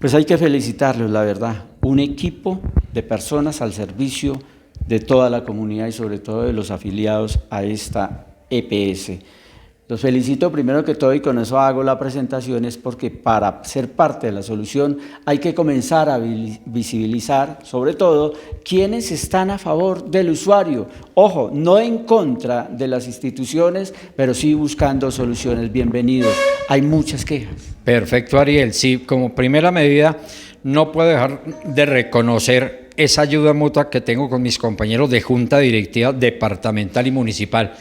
Pues hay que felicitarlos, la verdad. Un equipo de personas al servicio de toda la comunidad y sobre todo de los afiliados a esta EPS. Los felicito primero que todo y con eso hago la presentación, es porque para ser parte de la solución hay que comenzar a visibilizar sobre todo quienes están a favor del usuario. Ojo, no en contra de las instituciones, pero sí buscando soluciones. Bienvenidos. Hay muchas quejas. Perfecto, Ariel. Sí, como primera medida no puedo dejar de reconocer esa ayuda mutua que tengo con mis compañeros de Junta Directiva Departamental y Municipal,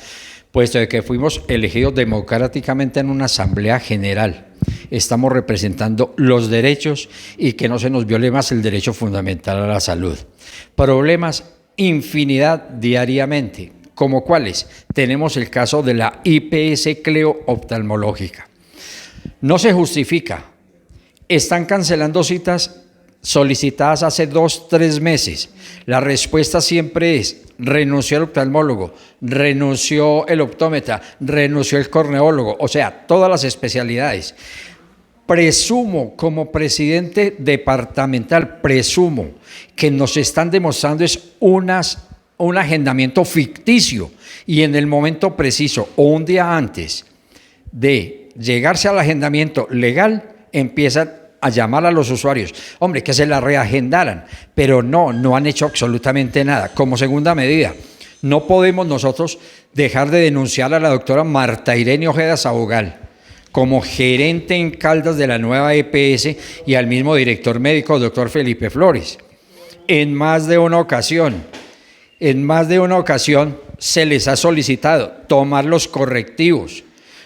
puesto de que fuimos elegidos democráticamente en una asamblea general. Estamos representando los derechos y que no se nos viole más el derecho fundamental a la salud. Problemas, infinidad diariamente, como cuáles. Tenemos el caso de la IPS Cleo oftalmológica. No se justifica. Están cancelando citas solicitadas hace 2-3 meses. La respuesta siempre es: renunció el oftalmólogo, renunció el optómetra, renunció el corneólogo, o sea, todas las especialidades. Presumo, como presidente departamental, presumo que nos están demostrando es un agendamiento ficticio y en el momento preciso o un día antes de llegarse al agendamiento legal, empiezan a llamar a los usuarios, hombre, que se la reagendaran, pero no han hecho absolutamente nada. Como segunda medida, no podemos nosotros dejar de denunciar a la doctora Marta Irene Ojeda Sabogal como gerente en Caldas de la nueva EPS y al mismo director médico, doctor Felipe Flores. En más de una ocasión se les ha solicitado tomar los correctivos.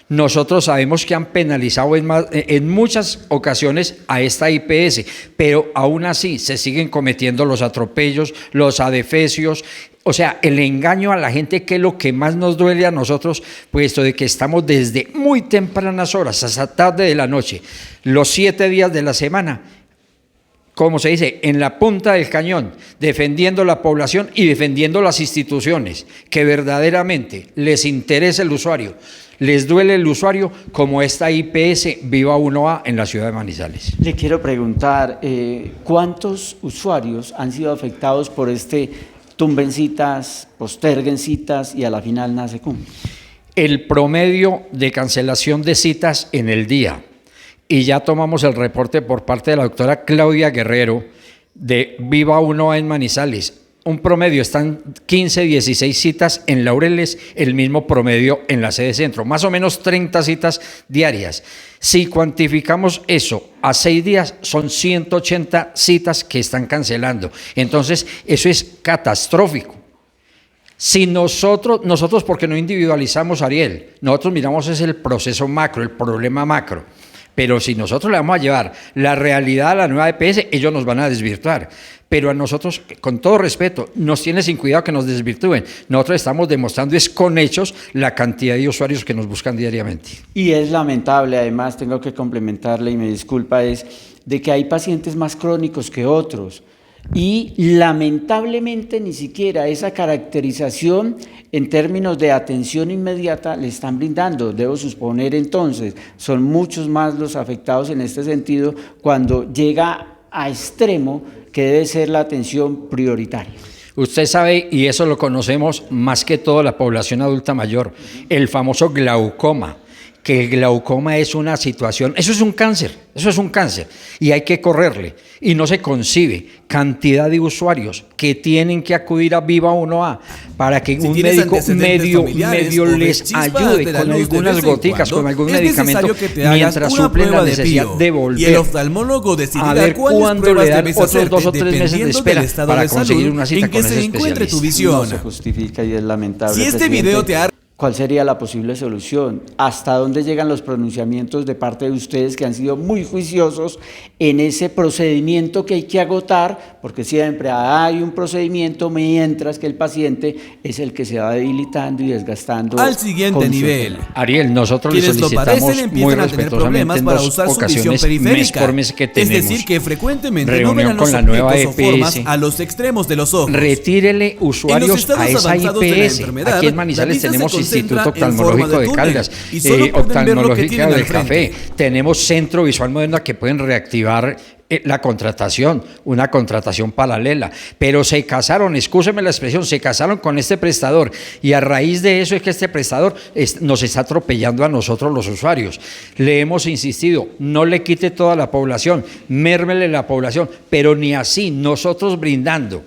Nosotros sabemos que han penalizado en muchas ocasiones a esta IPS, pero aún así se siguen cometiendo los atropellos, los adefesios, o sea, el engaño a la gente, que es lo que más nos duele a nosotros, puesto de que estamos desde muy tempranas horas hasta tarde de la noche, los 7 días de la semana, como se dice, en la punta del cañón, defendiendo la población y defendiendo las instituciones, que verdaderamente les interesa el usuario, les duele el usuario, como esta IPS Viva 1A en la ciudad de Manizales. Le quiero preguntar, ¿cuántos usuarios han sido afectados por este tumben citas, posterguen citas y a la final nada se cumple? El promedio de cancelación de citas en el día, y ya tomamos el reporte por parte de la doctora Claudia Guerrero de Viva 1A en Manizales. Un promedio, están 15, 16 citas en Laureles, el mismo promedio en la sede centro, más o menos 30 citas diarias. Si cuantificamos eso a 6 días, son 180 citas que están cancelando. Entonces, eso es catastrófico. Si nosotros porque no individualizamos, Ariel, nosotros miramos es el proceso macro, el problema macro. Pero si nosotros le vamos a llevar la realidad a la nueva EPS, ellos nos van a desvirtuar. Pero a nosotros, con todo respeto, nos tiene sin cuidado que nos desvirtúen. Nosotros estamos demostrando es con hechos la cantidad de usuarios que nos buscan diariamente. Y es lamentable, además, tengo que complementarle y me disculpa, es de que hay pacientes más crónicos que otros. Y lamentablemente ni siquiera esa caracterización en términos de atención inmediata le están brindando. Debo suponer entonces, son muchos más los afectados en este sentido cuando llega a extremo que debe ser la atención prioritaria. Usted sabe, y eso lo conocemos más que todo la población adulta mayor, el famoso glaucoma, que el glaucoma es una situación, eso es un cáncer, y hay que correrle, y no se concibe cantidad de usuarios que tienen que acudir a Viva 1A para que un médico medio les ayude con algunas goticas, con algún medicamento, mientras suplen la necesidad de volver, y el oftalmólogo decidirá a ver cuándo le dan otros 2 o 3 meses de espera para conseguir una cita con ese especialista. No se justifica y es lamentable. Si este video te ha... ¿Cuál sería la posible solución? ¿Hasta dónde llegan los pronunciamientos de parte de ustedes, que han sido muy juiciosos en ese procedimiento que hay que agotar? Porque siempre hay un procedimiento, mientras que el paciente es el que se va debilitando y desgastando. Al siguiente nivel. Ariel, nosotros le solicitamos muy respetuosamente en 2 ocasiones, mes por mes que tenemos, es decir, que frecuentemente reunión con la nueva EPS, a los extremos de los ojos. Retírele usuarios a esa IPS. Aquí en Manizales tenemos concentra Instituto en forma Oftalmológico de túnel, Caldas, y solo pueden ver lo que Oftalmológica tienen de al frente. Café. Tenemos Centro Visual Moderno que pueden reactivar la contratación, una contratación paralela, pero se casaron, excúsenme la expresión, se casaron con este prestador y a raíz de eso es que este prestador nos está atropellando a nosotros los usuarios. Le hemos insistido, no le quite toda la población, mérmele la población, pero ni así, nosotros brindando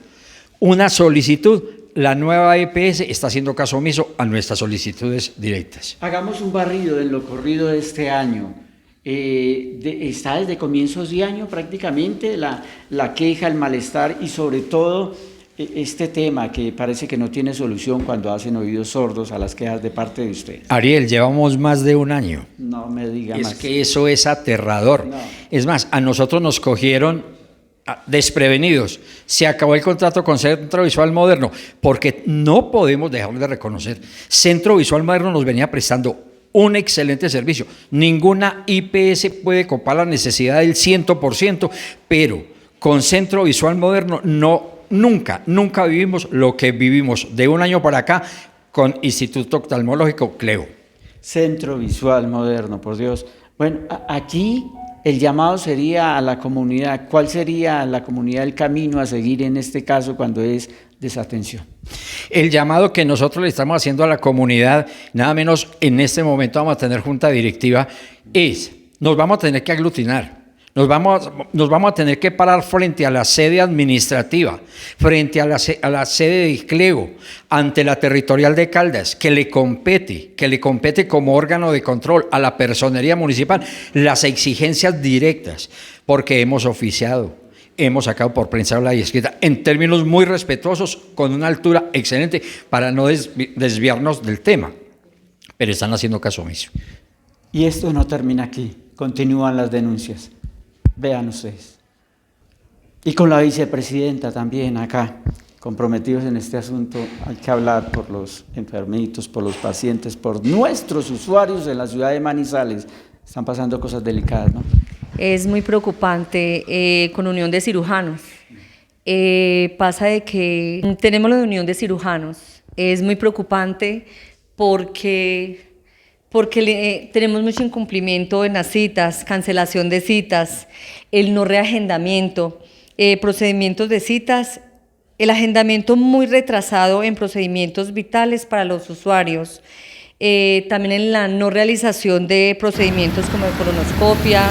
una solicitud, la nueva EPS está haciendo caso omiso a nuestras solicitudes directas. Hagamos un barrido en lo corrido de este año. Está desde comienzos de año prácticamente la queja, el malestar y sobre todo este tema que parece que no tiene solución cuando hacen oídos sordos a las quejas de parte de usted. Ariel, llevamos más de un año. No me diga Es más. que eso es aterrador. No. Es más, a nosotros nos cogieron desprevenidos. Se acabó el contrato con Centro Visual Moderno porque no podemos dejar de reconocer. Centro Visual Moderno nos venía prestando un excelente servicio. Ninguna IPS puede copar la necesidad del 100%, pero con Centro Visual Moderno nunca vivimos lo que vivimos de un año para acá con Instituto Oftalmológico CLEO. Centro Visual Moderno, por Dios. Bueno, aquí el llamado sería a la comunidad. ¿Cuál sería la comunidad el camino a seguir en este caso cuando es desatención? El llamado que nosotros le estamos haciendo a la comunidad, nada menos en este momento vamos a tener junta directiva, nos vamos a tener que aglutinar. Nos vamos a tener que parar frente a la sede administrativa, frente a la sede de CLEO, ante la territorial de Caldas, que le compete como órgano de control a la personería municipal las exigencias directas, porque hemos oficiado, hemos sacado por prensa hablada y escrita en términos muy respetuosos, con una altura excelente, para no desviarnos del tema, pero están haciendo caso omiso. Y esto no termina aquí, continúan las denuncias. Vean ustedes. Y con la vicepresidenta también acá, comprometidos en este asunto, hay que hablar por los enfermitos, por los pacientes, por nuestros usuarios en la ciudad de Manizales. Están pasando cosas delicadas, ¿no? Es muy preocupante con Unión de Cirujanos. Pasa de que tenemos la Unión de Cirujanos. Es muy preocupante porque tenemos mucho incumplimiento en las citas, cancelación de citas, el no reagendamiento, procedimientos de citas, el agendamiento muy retrasado en procedimientos vitales para los usuarios, también en la no realización de procedimientos como colonoscopia,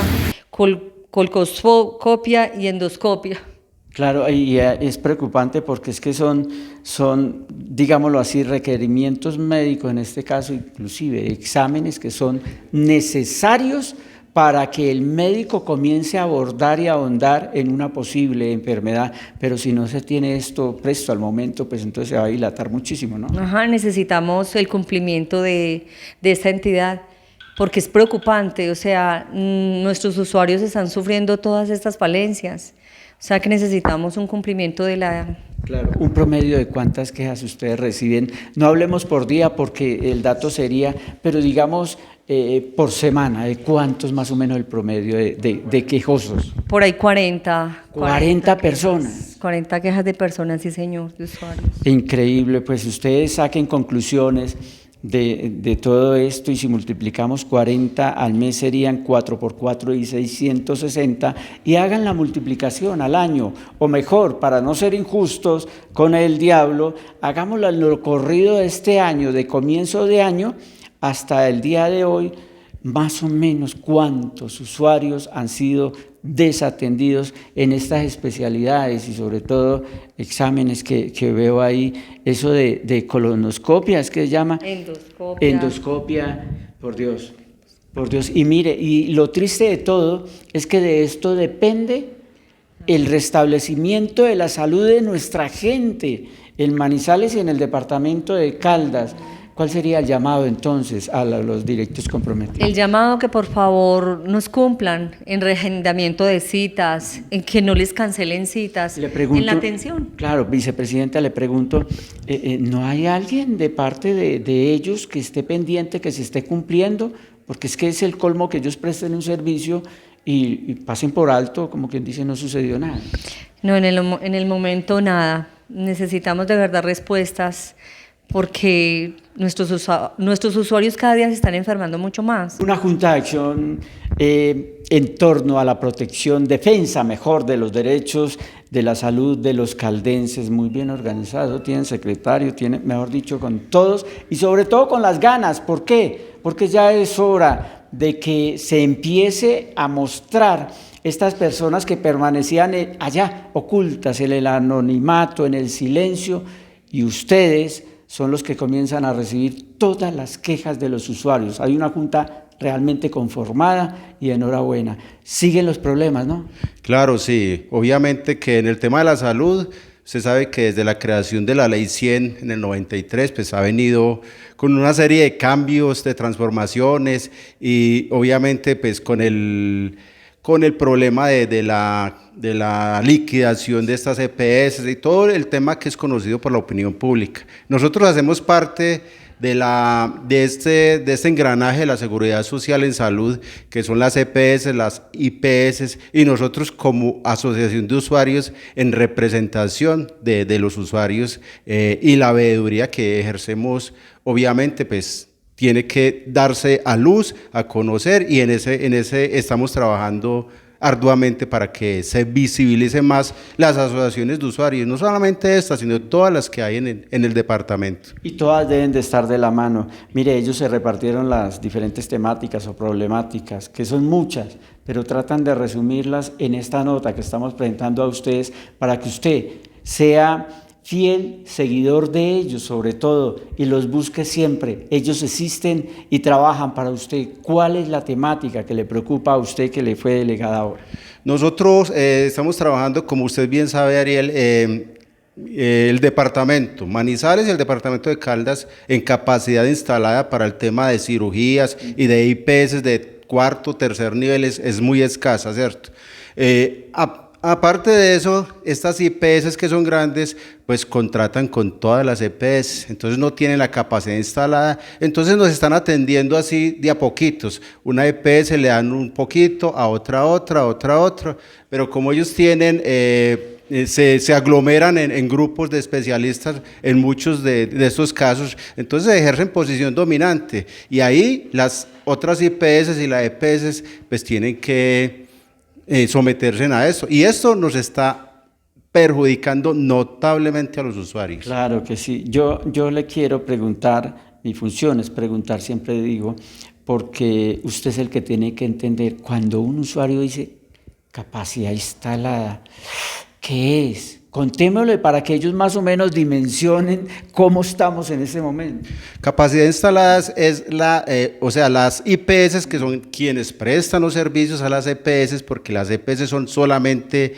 colposcopia y endoscopia. Claro, y es preocupante porque es que son, digámoslo así, requerimientos médicos, en este caso inclusive exámenes que son necesarios para que el médico comience a abordar y a ahondar en una posible enfermedad, pero si no se tiene esto presto al momento, pues entonces se va a dilatar muchísimo, ¿no? Ajá, necesitamos el cumplimiento de esta entidad, porque es preocupante, o sea, nuestros usuarios están sufriendo todas estas falencias. O sea que necesitamos un cumplimiento de la... Claro, un promedio de cuántas quejas ustedes reciben, no hablemos por día porque el dato sería, pero digamos por semana, ¿de cuántos más o menos el promedio de quejosos? Por ahí 40 personas. 40 quejas de personas, sí señor, de usuarios. Increíble, pues ustedes saquen conclusiones de todo esto y si multiplicamos 40 al mes serían 4 por 4 y 660 y hagan la multiplicación al año o mejor, para no ser injustos con el diablo, hagámoslo en lo corrido de este año, de comienzo de año hasta el día de hoy, más o menos cuántos usuarios han sido desatendidos en estas especialidades y sobre todo exámenes que veo ahí, eso de colonoscopia, es que se llama endoscopia, por Dios, y mire, y lo triste de todo es que de esto depende el restablecimiento de la salud de nuestra gente en Manizales y en el departamento de Caldas. ¿Cuál sería el llamado entonces a los directos comprometidos? El llamado que por favor nos cumplan en reagendamiento de citas, en que no les cancelen citas, en la atención. Claro, vicepresidenta, le pregunto, ¿no hay alguien de parte de ellos que esté pendiente, que se esté cumpliendo? Porque es que es el colmo que ellos presten un servicio y pasen por alto, como quien dice, no sucedió nada. No, en el momento nada. Necesitamos de verdad respuestas, porque nuestros usuarios cada día se están enfermando mucho más. Una junta de acción en torno a la protección, defensa mejor de los derechos de la salud de los caldenses, muy bien organizado, tienen secretario, tienen, mejor dicho, con todos y sobre todo con las ganas. ¿Por qué? Porque ya es hora de que se empiece a mostrar estas personas que permanecían allá ocultas en el anonimato, en el silencio, y ustedes son los que comienzan a recibir todas las quejas de los usuarios. Hay una junta realmente conformada y enhorabuena. Siguen los problemas, ¿no? Claro, sí. Obviamente que en el tema de la salud, se sabe que desde la creación de la Ley 100 en el 93, pues ha venido con una serie de cambios, de transformaciones y obviamente pues con el problema de la liquidación de estas EPS y todo el tema que es conocido por la opinión pública. Nosotros hacemos parte de este engranaje de la seguridad social en salud, que son las EPS, las IPS, y nosotros como asociación de usuarios en representación de los usuarios y la veeduría que ejercemos, obviamente, pues tiene que darse a luz, a conocer, y en ese estamos trabajando arduamente para que se visibilicen más las asociaciones de usuarios, no solamente estas, sino todas las que hay en el departamento. Y todas deben de estar de la mano. Mire, ellos se repartieron las diferentes temáticas o problemáticas, que son muchas, pero tratan de resumirlas en esta nota que estamos presentando a ustedes para que usted sea fiel seguidor de ellos sobre todo y los busque siempre. Ellos existen y trabajan para usted. ¿Cuál es la temática que le preocupa a usted que le fue delegada ahora? Nosotros estamos trabajando, como usted bien sabe, Ariel, el departamento Manizales y el departamento de Caldas en capacidad instalada para el tema de cirugías y de IPS de cuarto, tercer nivel es muy escasa, ¿cierto? Aparte de eso, estas IPS que son grandes, pues contratan con todas las EPS, entonces no tienen la capacidad instalada, entonces nos están atendiendo así de a poquitos. Una EPS le dan un poquito, a otra, pero como ellos tienen, se aglomeran en grupos de especialistas en muchos de estos casos, entonces ejercen posición dominante y ahí las otras IPS y las EPS pues tienen que someterse a eso, y esto nos está perjudicando notablemente a los usuarios. Claro que sí. Yo le quiero preguntar, mi función es preguntar, siempre digo, porque usted es el que tiene que entender, cuando un usuario dice capacidad instalada, ¿qué es? Contémosle para que ellos más o menos dimensionen cómo estamos en ese momento. Capacidad instaladas es las IPS que son quienes prestan los servicios a las EPS, porque las EPS son solamente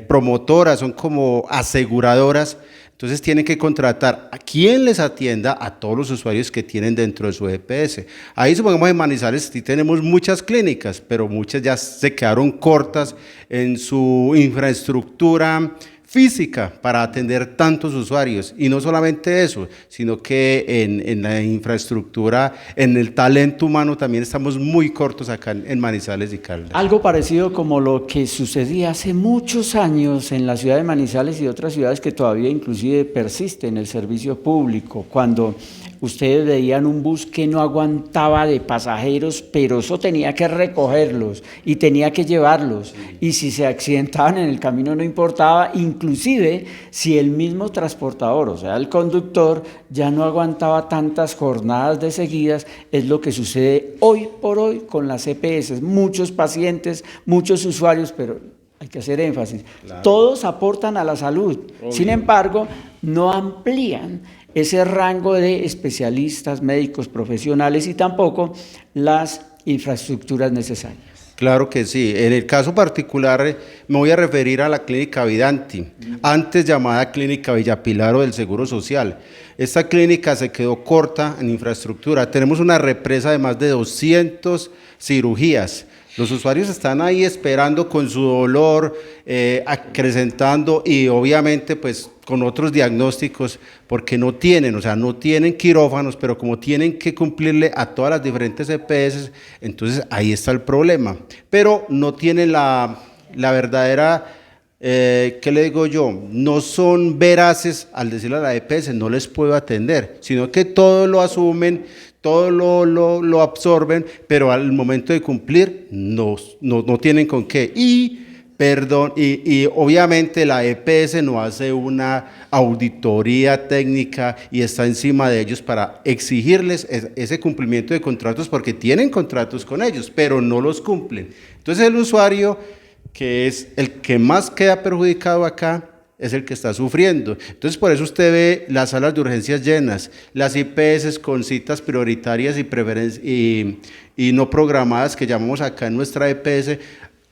promotoras, son como aseguradoras, entonces tienen que contratar a quien les atienda a todos los usuarios que tienen dentro de su EPS. Ahí supongamos en Manizales sí tenemos muchas clínicas, pero muchas ya se quedaron cortas en su infraestructura física para atender tantos usuarios, y no solamente eso, sino que en la infraestructura, en el talento humano también estamos muy cortos acá en Manizales y Caldas. Algo parecido como lo que sucedía hace muchos años en la ciudad de Manizales y otras ciudades que todavía inclusive persiste en el servicio público, cuando ustedes veían un bus que no aguantaba de pasajeros, pero eso tenía que recogerlos y tenía que llevarlos, y si se accidentaban en el camino no importaba, inclusive si el mismo transportador, o sea el conductor, ya no aguantaba tantas jornadas de seguidas. Es lo que sucede hoy por hoy con las EPS, muchos pacientes, muchos usuarios, pero hay que hacer énfasis, claro, todos aportan a la salud, obvio. Sin embargo, no amplían ese rango de especialistas, médicos, profesionales y tampoco las infraestructuras necesarias. Claro que sí. En el caso particular me voy a referir a la Clínica Vidanti, antes llamada Clínica Villapilaro del Seguro Social. Esta clínica se quedó corta en infraestructura. Tenemos una represa de más de 200 cirugías. Los usuarios están ahí esperando con su dolor, acrecentando y obviamente pues con otros diagnósticos, porque no tienen quirófanos, pero como tienen que cumplirle a todas las diferentes EPS, entonces ahí está el problema. Pero no tienen la verdadera ¿qué le digo yo? No son veraces al decirle a la EPS, no les puedo atender, sino que todo lo asumen, todo lo absorben, pero al momento de cumplir no tienen con qué. Y obviamente la EPS no hace una auditoría técnica y está encima de ellos para exigirles ese cumplimiento de contratos porque tienen contratos con ellos, pero no los cumplen. Entonces el usuario, que es el que más queda perjudicado acá, es el que está sufriendo. Entonces por eso usted ve las salas de urgencias llenas, las IPS con citas prioritarias y no programadas que llamamos acá en nuestra EPS,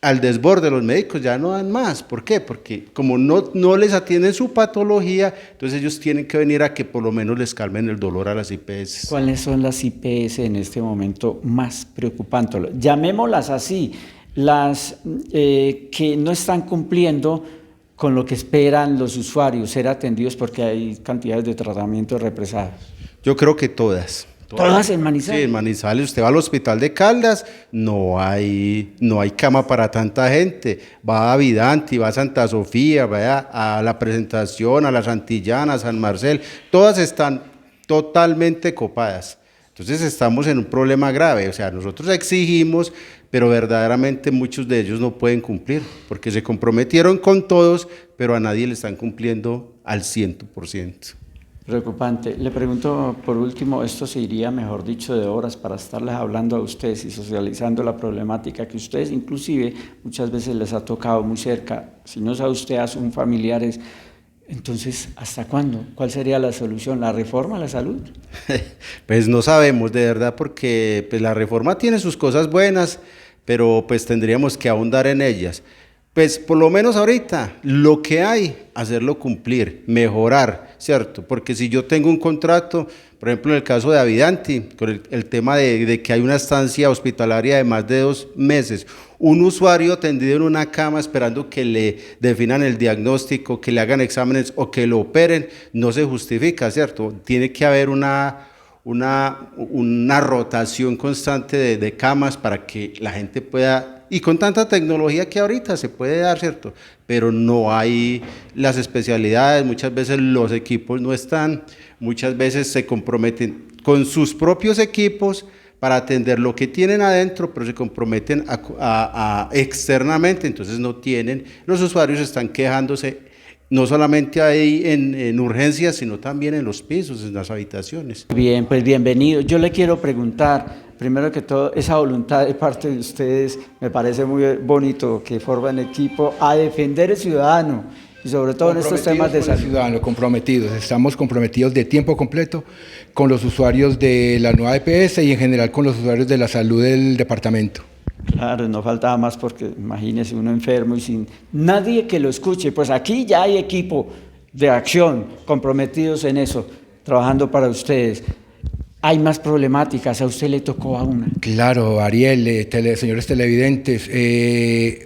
al desborde. Los médicos ya no dan más. ¿Por qué? Porque como no les atienden su patología, entonces ellos tienen que venir a que por lo menos les calmen el dolor a las IPS. ¿Cuáles son las IPS en este momento más preocupantes? Llamémoslas así, las que no están cumpliendo con lo que esperan los usuarios, ser atendidos porque hay cantidades de tratamientos represados. Yo creo que todas. ¿Todas en Manizales? Sí, en Manizales. Usted va al hospital de Caldas, no hay cama para tanta gente. Va a Vidanti, va a Santa Sofía, va a la Presentación, a la Santillana, a San Marcel, todas están totalmente copadas. Entonces estamos en un problema grave, o sea, nosotros exigimos, pero verdaderamente muchos de ellos no pueden cumplir, porque se comprometieron con todos, pero a nadie le están cumpliendo al 100%. Preocupante. Le pregunto por último, esto se iría, mejor dicho, de horas para estarles hablando a ustedes y socializando la problemática que ustedes inclusive muchas veces les ha tocado muy cerca, si no es a usted, a sus familiares. Entonces, ¿hasta cuándo? ¿Cuál sería la solución? ¿La reforma a la salud? Pues no sabemos, de verdad, porque pues, la reforma tiene sus cosas buenas, pero pues tendríamos que ahondar en ellas. Pues por lo menos ahorita, lo que hay, hacerlo cumplir, mejorar, ¿cierto? Porque si yo tengo un contrato, por ejemplo en el caso de Avidanti, con el tema de que hay una estancia hospitalaria de más de 2 meses, un usuario tendido en una cama esperando que le definan el diagnóstico, que le hagan exámenes o que lo operen, no se justifica, ¿cierto? Tiene que haber una rotación constante de camas para que la gente pueda, y con tanta tecnología que ahorita se puede dar, ¿cierto? Pero no hay las especialidades, muchas veces los equipos no están, muchas veces se comprometen con sus propios equipos para atender lo que tienen adentro, pero se comprometen externamente, entonces no tienen, los usuarios están quejándose no solamente ahí en urgencias, sino también en los pisos, en las habitaciones. Bien, pues bienvenido. Yo le quiero preguntar, primero que todo, esa voluntad de parte de ustedes, me parece muy bonito que forman equipo a defender al ciudadano y sobre todo en estos temas de salud. Ciudadano, comprometidos, estamos comprometidos de tiempo completo con los usuarios de la nueva EPS y en general con los usuarios de la salud del departamento. Claro, no faltaba más porque imagínese uno enfermo y sin nadie que lo escuche. Pues aquí ya hay equipo de acción comprometidos en eso, trabajando para ustedes. Hay más problemáticas, a usted le tocó a una. Claro, Ariel, señores televidentes,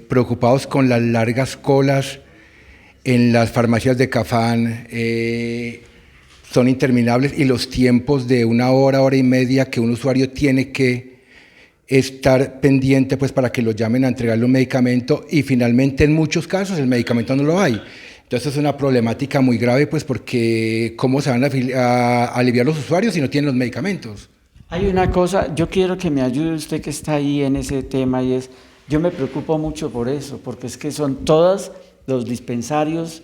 preocupados con las largas colas en las farmacias de Cafán, son interminables y los tiempos de 1 hora, hora y media que un usuario tiene que estar pendiente pues para que lo llamen a entregarle un medicamento y finalmente en muchos casos el medicamento no lo hay. Entonces es una problemática muy grave pues porque ¿cómo se van a aliviar los usuarios si no tienen los medicamentos? Hay una cosa, yo quiero que me ayude usted que está ahí en ese tema y es, yo me preocupo mucho por eso, porque es que son todos los dispensarios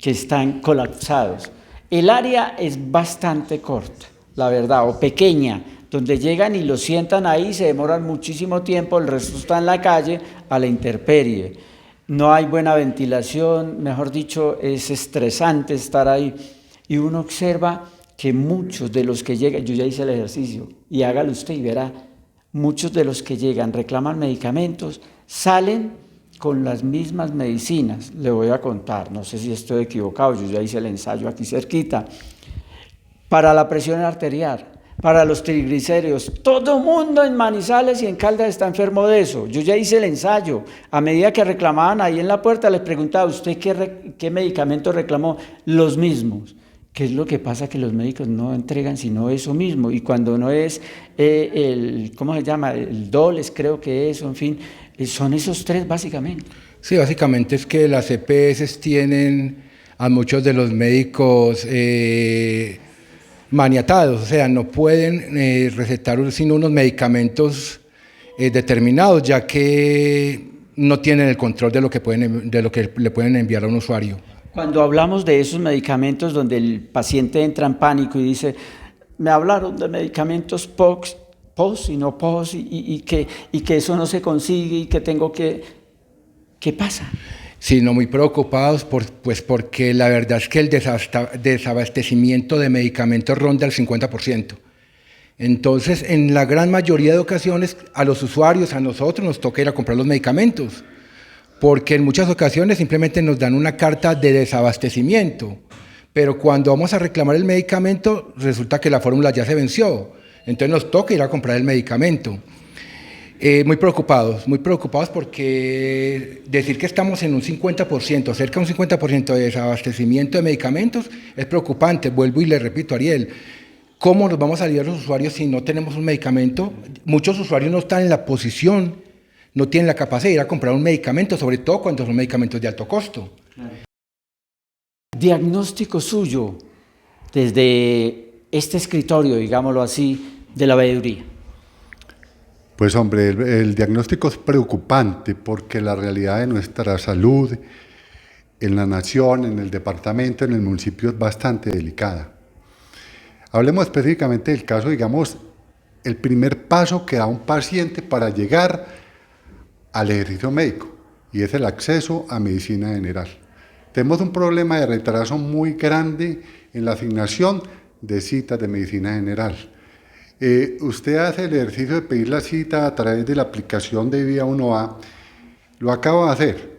que están colapsados. El área es bastante corta, la verdad, o pequeña, donde llegan y lo sientan ahí, se demoran muchísimo tiempo, el resto está en la calle a la intemperie. No hay buena ventilación, mejor dicho, es estresante estar ahí. Y uno observa que muchos de los que llegan, yo ya hice el ejercicio, y hágalo usted y verá, muchos de los que llegan reclaman medicamentos, salen con las mismas medicinas. Le voy a contar, no sé si estoy equivocado, yo ya hice el ensayo aquí cerquita, para la presión arterial, para los triglicéridos, todo mundo en Manizales y en Caldas está enfermo de eso. Yo ya hice el ensayo, a medida que reclamaban ahí en la puerta les preguntaba, ¿usted qué medicamento reclamó? Los mismos. ¿Qué es lo que pasa? Que los médicos no entregan sino eso mismo, y cuando no es ¿cómo se llama? El Doles creo que es, en fin, Son esos tres básicamente. Sí, básicamente es que las EPS tienen a muchos de los médicos maniatados, o sea, no pueden recetar sino unos medicamentos determinados, ya que no tienen el control de lo que le pueden enviar a un usuario. Cuando hablamos de esos medicamentos donde el paciente entra en pánico y dice, me hablaron de medicamentos POS y no POS y que eso no se consigue y que tengo que... ¿Qué pasa? Sí, no, muy preocupados pues porque la verdad es que el desabastecimiento de medicamentos ronda el 50%. Entonces, en la gran mayoría de ocasiones, a los usuarios, a nosotros, nos toca ir a comprar los medicamentos, porque en muchas ocasiones simplemente nos dan una carta de desabastecimiento, pero cuando vamos a reclamar el medicamento, resulta que la fórmula ya se venció, entonces nos toca ir a comprar el medicamento. Muy preocupados porque decir que estamos en un 50%, cerca de un 50% de desabastecimiento de medicamentos es preocupante. Vuelvo y le repito, Ariel, ¿cómo nos vamos a ayudar a los usuarios si no tenemos un medicamento? Muchos usuarios no están en la posición, no tienen la capacidad de ir a comprar un medicamento, sobre todo cuando son medicamentos de alto costo. Diagnóstico suyo desde este escritorio, digámoslo así, de la veeduría. Pues hombre, el diagnóstico es preocupante porque la realidad de nuestra salud en la nación, en el departamento, en el municipio es bastante delicada. Hablemos específicamente del caso, digamos, el primer paso que da un paciente para llegar al ejercicio médico, y es el acceso a medicina general. Tenemos un problema de retraso muy grande en la asignación de citas de medicina general. Usted hace el ejercicio de pedir la cita a través de la aplicación de Vía 1A, lo acaba de hacer,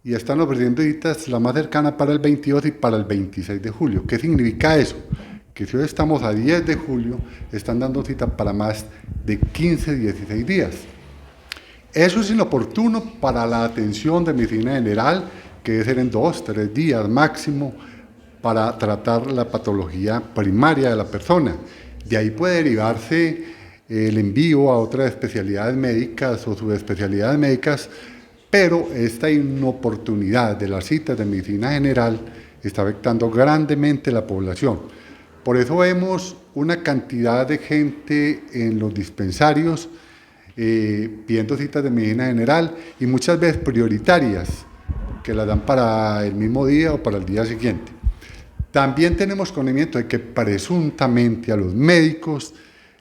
y están ofreciendo citas la más cercana para el 22 y para el 26 de julio. ¿Qué significa eso? Que si hoy estamos a 10 de julio, están dando cita para más de 15, 16 días. Eso es inoportuno para la atención de medicina general, que debe ser en 2, 3 días máximo, para tratar la patología primaria de la persona. De ahí puede derivarse el envío a otras especialidades médicas o subespecialidades médicas, pero esta inoportunidad de las citas de medicina general está afectando grandemente la población. Por eso vemos una cantidad de gente en los dispensarios pidiendo citas de medicina general y muchas veces prioritarias, que las dan para el mismo día o para el día siguiente. También tenemos conocimiento de que presuntamente a los médicos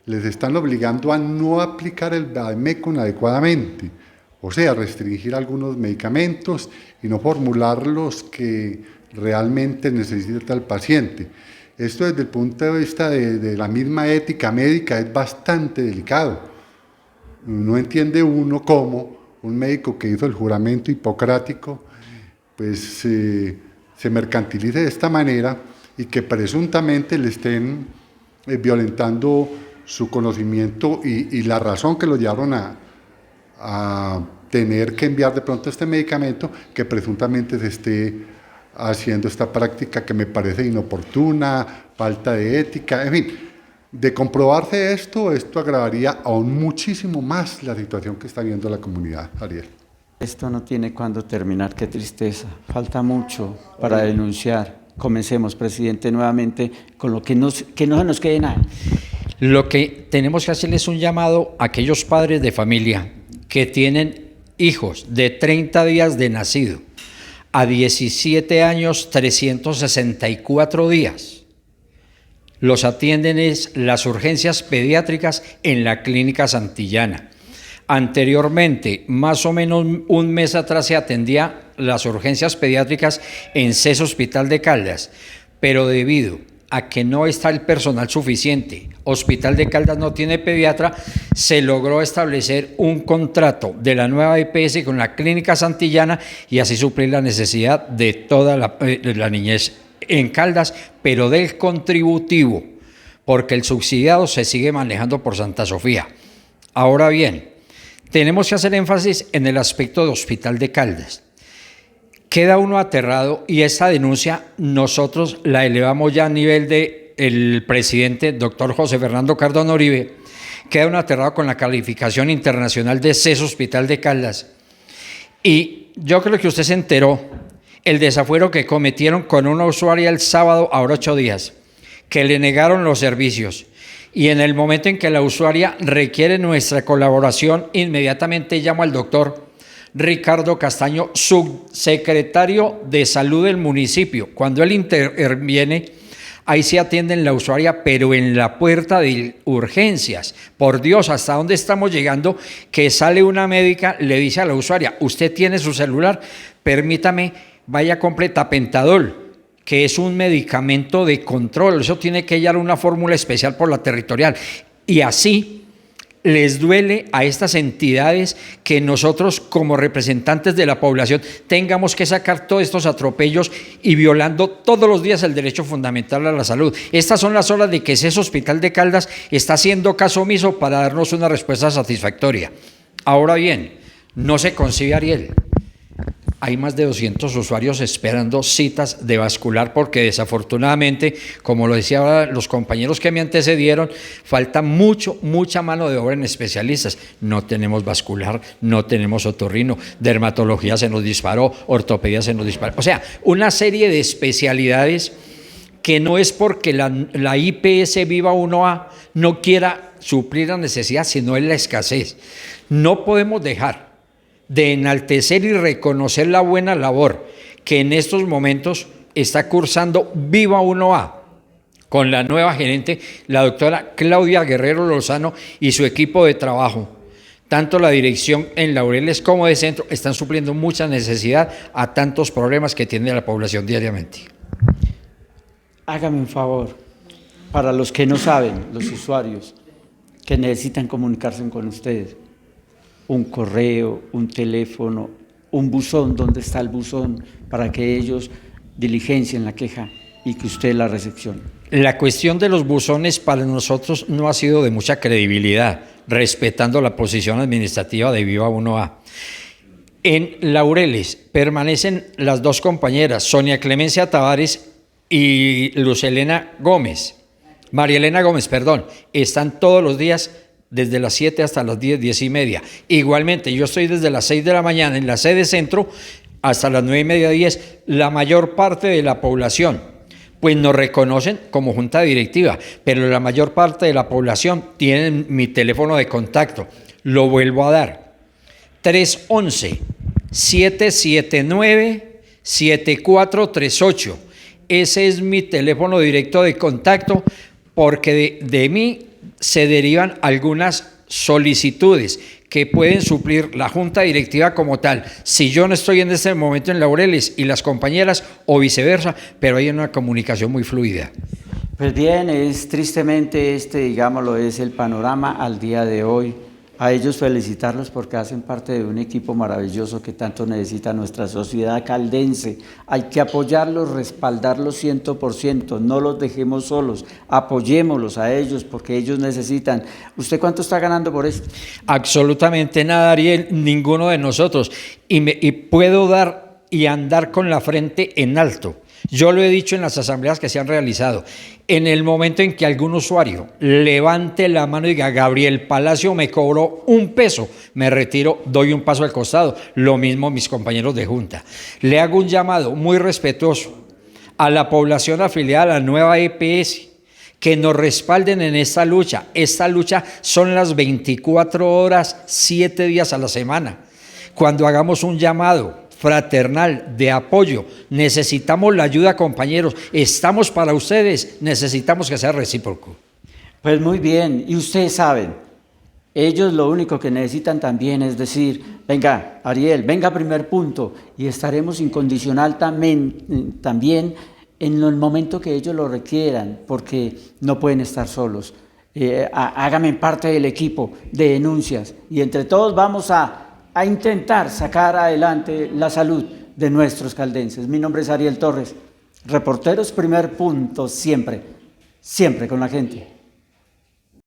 les están obligando a no aplicar el vademecum adecuadamente, o sea, restringir algunos medicamentos y no formular los que realmente necesita el paciente. Esto desde el punto de vista de la misma ética médica es bastante delicado. No entiende uno cómo un médico que hizo el juramento hipocrático pues se mercantilice de esta manera y que presuntamente le estén violentando su conocimiento y la razón que lo llevaron a tener que enviar de pronto este medicamento, que presuntamente se esté haciendo esta práctica que me parece inoportuna, falta de ética, en fin. De comprobarse esto agravaría aún muchísimo más la situación que está viendo la comunidad, Ariel. Esto no tiene cuándo terminar, qué tristeza. Falta mucho para denunciar. Comencemos, presidente, nuevamente con lo que no se nos quede nada. Lo que tenemos que hacer es un llamado a aquellos padres de familia que tienen hijos de 30 días de nacido a 17 años, 364 días. Los atienden las urgencias pediátricas en la Clínica Santillana. Anteriormente, más o menos un mes atrás, se atendía las urgencias pediátricas en CES Hospital de Caldas, pero debido a que no está el personal suficiente, Hospital de Caldas no tiene pediatra, se logró establecer un contrato de la nueva EPS con la Clínica Santillana y así suplir la necesidad de toda la niñez en Caldas, pero del contributivo, porque el subsidiado se sigue manejando por Santa Sofía. Ahora bien, tenemos que hacer énfasis en el aspecto de Hospital de Caldas. Queda uno aterrado y esta denuncia nosotros la elevamos ya a nivel del presidente, doctor José Fernando Cardona Uribe, quedaron aterrados con la calificación internacional de CES Hospital de Caldas. Y yo creo que usted se enteró el desafuero que cometieron con una usuaria el sábado, ahora 8 días, que le negaron los servicios. Y en el momento en que la usuaria requiere nuestra colaboración, inmediatamente llamo al doctor Ricardo Castaño, subsecretario de Salud del municipio. Cuando él interviene, ahí se atienden la usuaria, pero en la puerta de urgencias. Por Dios, ¿hasta dónde estamos llegando? Que sale una médica, le dice a la usuaria, usted tiene su celular, permítame, vaya, compre tapentadol, que es un medicamento de control. Eso tiene que hallar una fórmula especial por la territorial. Y así les duele a estas entidades que nosotros como representantes de la población tengamos que sacar todos estos atropellos y violando todos los días el derecho fundamental a la salud. Estas son las horas de que ese Hospital de Caldas está haciendo caso omiso para darnos una respuesta satisfactoria. Ahora bien, no se concibe, Ariel. Hay más de 200 usuarios esperando citas de vascular porque desafortunadamente, como lo decían los compañeros que me antecedieron, falta mucha mano de obra en especialistas. No tenemos vascular, no tenemos otorrino, dermatología se nos disparó, ortopedia se nos disparó. O sea, una serie de especialidades que no es porque la IPS Viva 1A no quiera suplir la necesidad, sino es la escasez. No podemos dejar de enaltecer y reconocer la buena labor que en estos momentos está cursando Viva 1A con la nueva gerente, la doctora Claudia Guerrero Lozano y su equipo de trabajo. Tanto la dirección en Laureles como de centro están supliendo mucha necesidad a tantos problemas que tiene la población diariamente. Hágame un favor, para los que no saben, los usuarios que necesitan comunicarse con ustedes, un correo, un teléfono, un buzón, ¿dónde está el buzón? Para que ellos diligencien la queja y que usted la recepcione. La cuestión de los buzones para nosotros no ha sido de mucha credibilidad, respetando la posición administrativa de Viva 1A. En Laureles permanecen las dos compañeras, Sonia Clemencia Tavares y María Elena Gómez, están todos los días desde las 7 hasta las 10, 10 y media. Igualmente, yo estoy desde las 6 de la mañana en la sede centro hasta las 9 y media, 10. La mayor parte de la población, pues nos reconocen como junta directiva, pero la mayor parte de la población tienen mi teléfono de contacto. Lo vuelvo a dar. 311-779-7438. Ese es mi teléfono directo de contacto porque de mí se derivan algunas solicitudes que pueden suplir la junta directiva como tal, si yo no estoy en este momento en Laureles y las compañeras o viceversa, pero hay una comunicación muy fluida. Pues bien, tristemente digámoslo, es el panorama al día de hoy. A ellos felicitarlos porque hacen parte de un equipo maravilloso que tanto necesita nuestra sociedad caldense. Hay que apoyarlos, respaldarlos 100%, no los dejemos solos, apoyémoslos a ellos porque ellos necesitan. ¿Usted cuánto está ganando por esto? Absolutamente nada, Ariel, ninguno de nosotros. Y puedo dar y andar con la frente en alto. Yo lo he dicho en las asambleas que se han realizado. En el momento en que algún usuario levante la mano y diga, Gabriel Palacio me cobró $1, me retiro, doy un paso al costado. Lo mismo mis compañeros de junta. Le hago un llamado muy respetuoso a la población afiliada a la nueva EPS, que nos respalden en esta lucha. Esta lucha son las 24 horas, 7 días a la semana. Cuando hagamos un llamado fraternal, de apoyo, necesitamos la ayuda, compañeros, estamos para ustedes, necesitamos que sea recíproco. Pues muy bien, y ustedes saben, ellos lo único que necesitan también es decir, venga, Ariel, venga primer punto, y estaremos incondicional también en el momento que ellos lo requieran, porque no pueden estar solos. Háganme parte del equipo de denuncias, y entre todos vamos a intentar sacar adelante la salud de nuestros caldenses. Mi nombre es Ariel Torres, Reporteros Primer Punto, siempre con la gente.